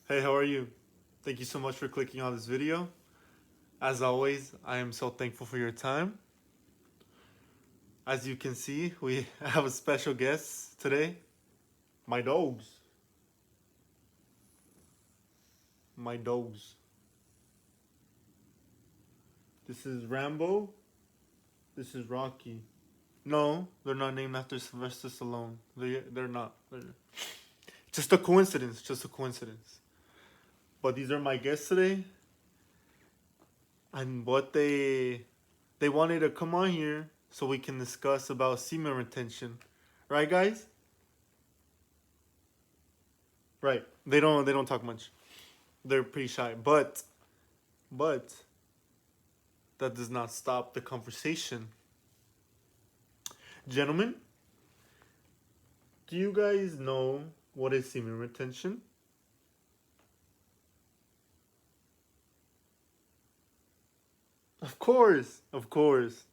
Hey, how are you? Thank you so much for clicking on this video. As always, I am so thankful for your time. As you can see, we have a special guest today. My dogs. My dogs. This is Rambo. This is Rocky. No, they're not named after Sylvester Stallone. They're not. They're just a coincidence. Just a coincidence. But these are my guests today, and what they wanted to come on here so we can discuss about semen retention, right, guys? Right. They don't talk much. They're pretty shy. But that does not stop the conversation. Gentlemen, do you guys know what is semen retention? Of course, of course.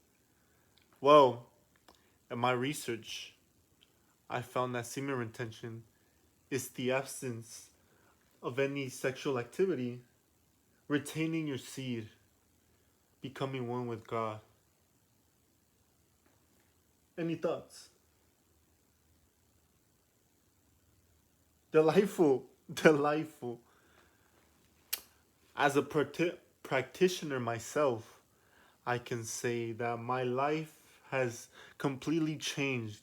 Well, in my research, I found that semen retention is the absence of any sexual activity, retaining your seed, becoming one with God. Any thoughts? Delightful, delightful. As a practitioner myself, I can say that my life has completely changed.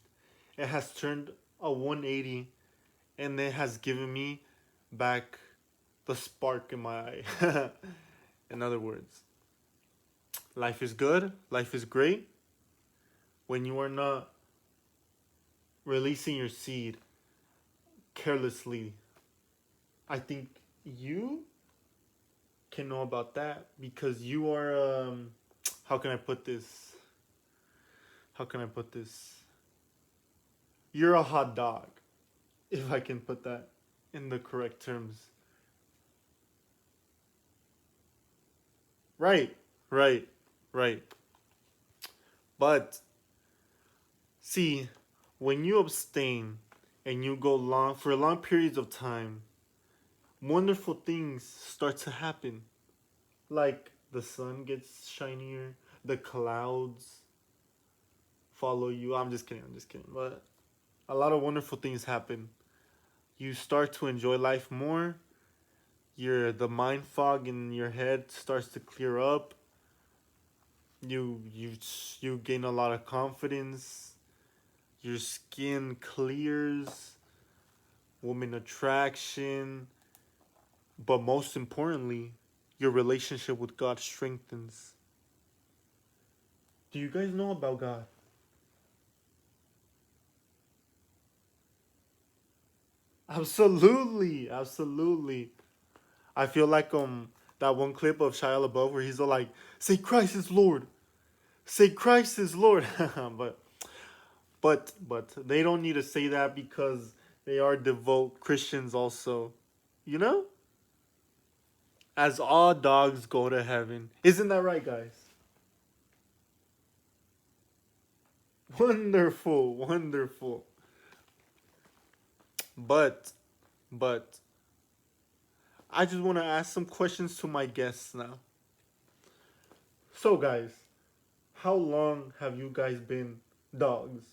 It has turned a 180 and it has given me back the spark in my eye. In other words, life is good, life is great when you are not releasing your seed carelessly. I think you can know about that because you are how can I put this? How can I put this? You're a hot dog, if I can put that in the correct terms. Right, right, right. But see, when you abstain and you go long for long periods of time, wonderful things start to happen. Like the sun gets shinier, the clouds follow you. I'm just kidding, I'm just kidding. But a lot of wonderful things happen. You start to enjoy life more. The mind fog in your head starts to clear up. You gain a lot of confidence. Your skin clears. Woman attraction. But most importantly, your relationship with God strengthens. Do you guys know about God? Absolutely, absolutely. I feel like that one clip of Shia LaBeouf where he's all like, "Say Christ is Lord, say Christ is Lord," but they don't need to say that because they are devout Christians also, you know. As all dogs go to heaven, isn't that right, guys? Wonderful, wonderful. But but I just want to ask some questions to my guests now. So, guys, how long have you guys been dogs?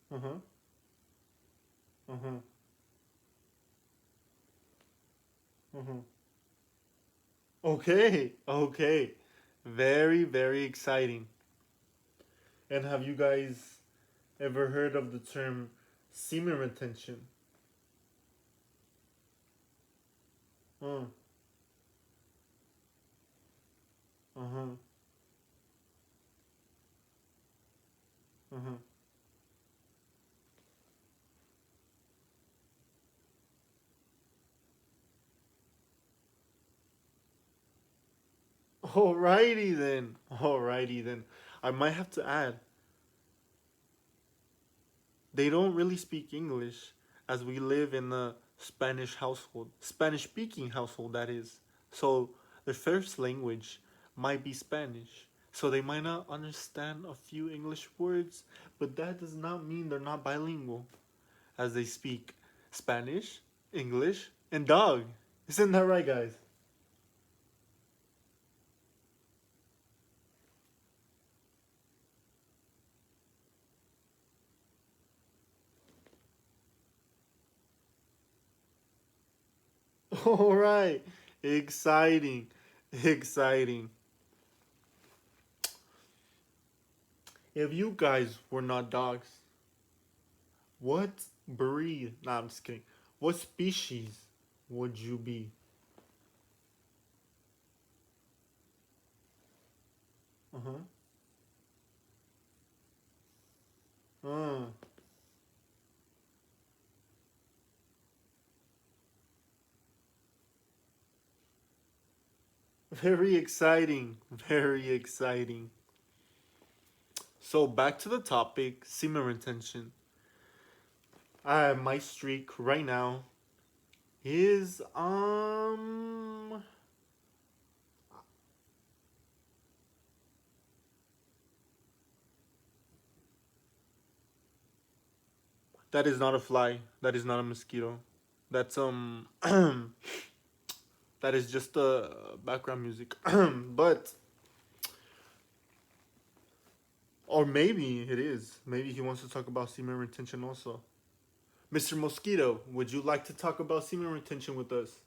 Uh huh. Uh huh. Uh huh. Okay. Okay. Very, very exciting. And have you guys ever heard of the term semen retention? Uh huh. Uh huh. Alrighty then. Alrighty then. I might have to add, they don't really speak English as we live in a Spanish household, Spanish speaking household, that is. So their first language might be Spanish. So they might not understand a few English words, but that does not mean they're not bilingual, as they speak Spanish, English, and dog. Isn't that right, guys? All right. Exciting. Exciting. If you guys were not dogs, what breed? Nah, I'm just kidding. What species would you be? Uh huh. Uh, very exciting. Very exciting. So back to the topic, semen retention. My streak right now is that is not a fly. That is not a mosquito. That's that is just background music. But or maybe it is. Maybe he wants to talk about semen retention also. Mr. Mosquito, would you like to talk about semen retention with us?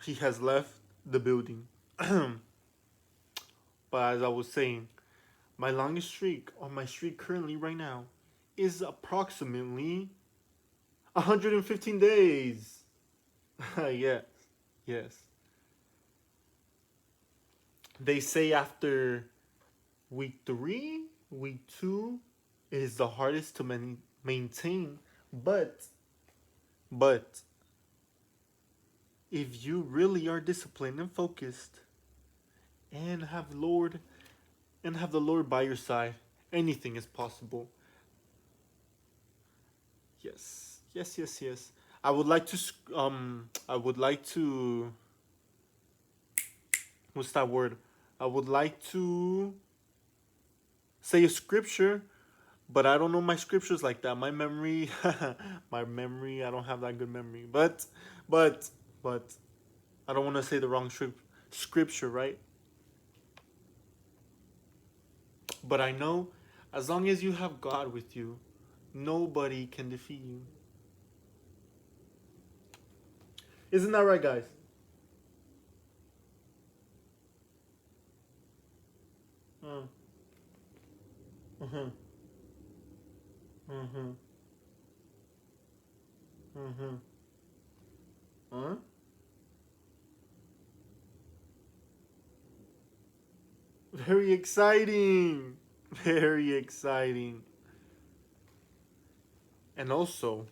He has left the building. But as I was saying, my longest streak, or my streak currently right now, is approximately 115 days. Yes, yes. They say after week 3, week 2 is the hardest to maintain, but but if you really are disciplined and focused and have the Lord by your side, anything is possible. Yes, yes, yes, yes. I would like to. What's that word? I would like to say a scripture, but I don't know my scriptures like that. My memory, my memory. I don't have that good memory. But, but, I don't want to say the wrong scripture, right? But I know, as long as you have God with you, nobody can defeat you. Isn't that right, guys? Uh, uh-huh, uh-huh, uh-huh. Huh? Very exciting. Very exciting. And also,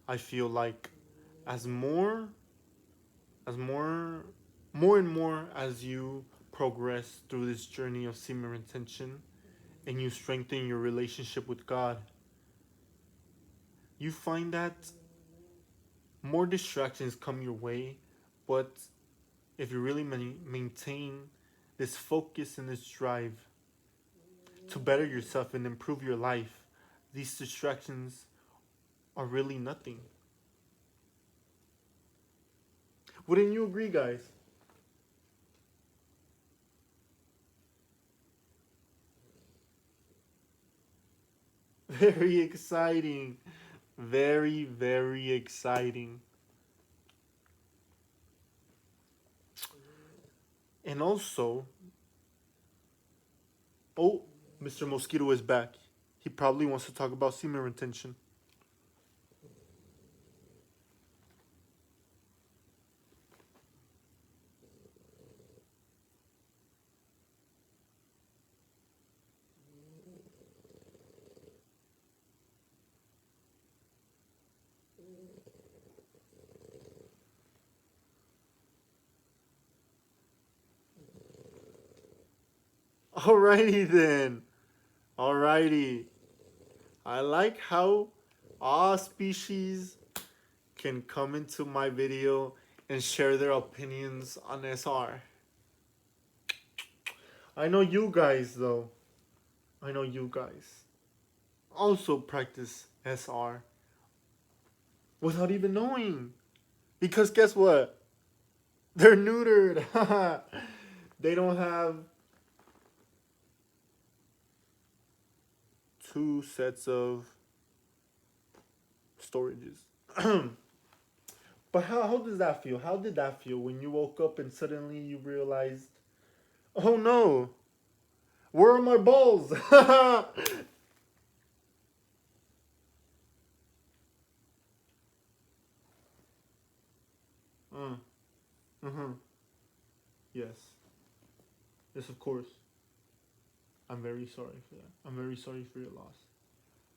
I feel like as more as more and more as you progress through this journey of semen retention and you strengthen your relationship with God, you find that more distractions come your way, but if you really maintain this focus and this drive to better yourself and improve your life, these distractions are really nothing. Wouldn't you agree, guys? Very exciting. Very, very exciting. And also, oh, Mr. Mosquito is back. He probably wants to talk about semen retention. Alrighty then. Alrighty. I like how all species can come into my video and share their opinions on SR. I know you guys, though. I know you guys also practice SR without even knowing. Because guess what? They're neutered. They don't have 2 sets of storages. But how does that feel? How did that feel when you woke up and suddenly you realized, oh no, where are my balls? Mm-hmm. Yes. Yes, of course. I'm very sorry for that. I'm very sorry for your loss.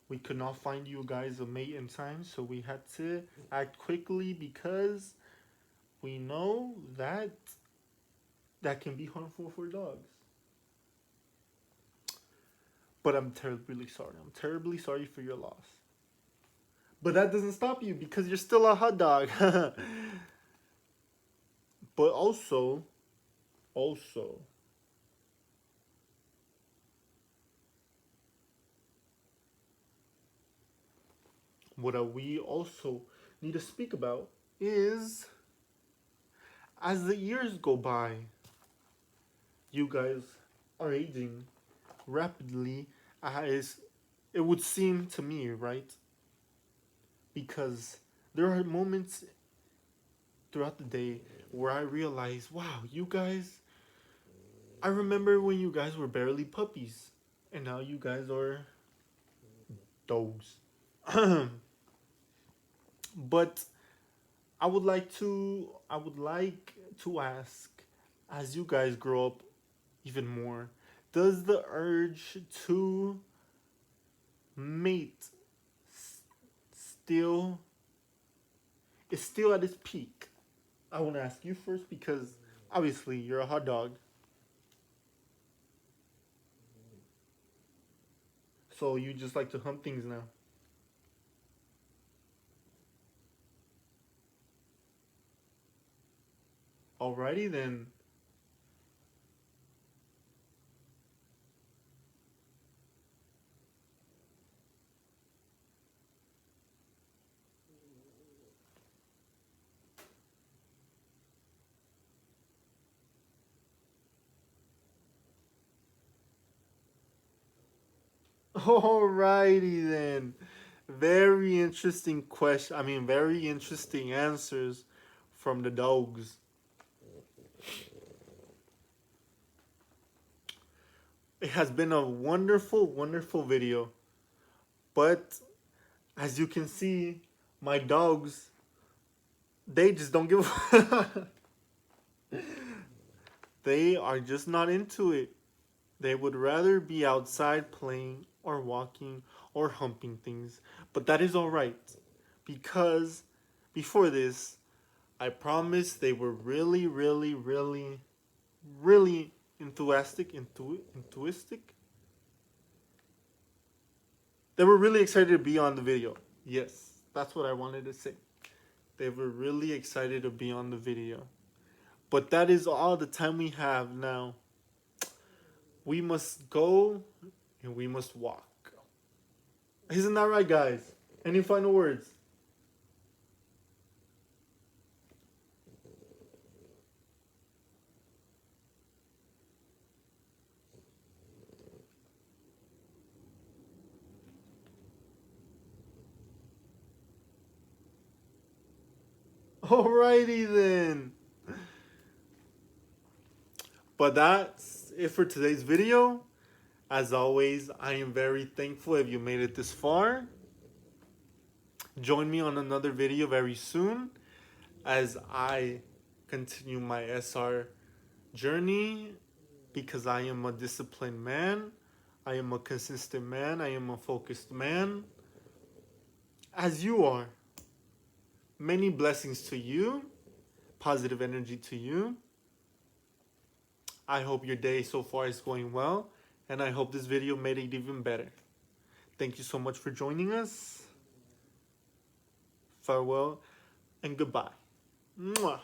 We could not find you guys a mate in time, so we had to act quickly because we know that that can be harmful for dogs. But I'm terribly sorry. I'm terribly sorry for your loss. But that doesn't stop you because you're still a hot dog. But also, what we also need to speak about is as the years go by, you guys are aging rapidly, as it would seem to me, right? Because there are moments throughout the day where I realize, wow, you guys, I remember when you guys were barely puppies, and now you guys are dogs. But I would like to ask, as you guys grow up even more, does the urge to mate still is still at its peak? I want to ask you first because obviously you're a hot dog. So you just like to hump things now. Alrighty then. Alrighty then. Very interesting question. I mean, very interesting answers from the dogs. It has been a wonderful, wonderful video. But as you can see, my dogs, they just don't give a They are just not into it. They would rather be outside playing or walking or humping things. But that is alright. Because before this, I promised they were really, really, really, really enthusiastic. They were really excited to be on the video. Yes, that's what I wanted to say. They were really excited to be on the video. But that is all the time we have now. We must go and we must walk. Isn't that right, guys? Any final words? Alrighty then. But that's it for today's video. As always, I am very thankful if you made it this far. Join me on another video very soon as I continue my SR journey, because I am a disciplined man. I am a consistent man. I am a focused man. As you are. Many blessings to you. Positive energy to you. I hope your day so far is going well, and I hope this video made it even better. Thank you so much for joining us. Farewell. and goodbye. Mwah.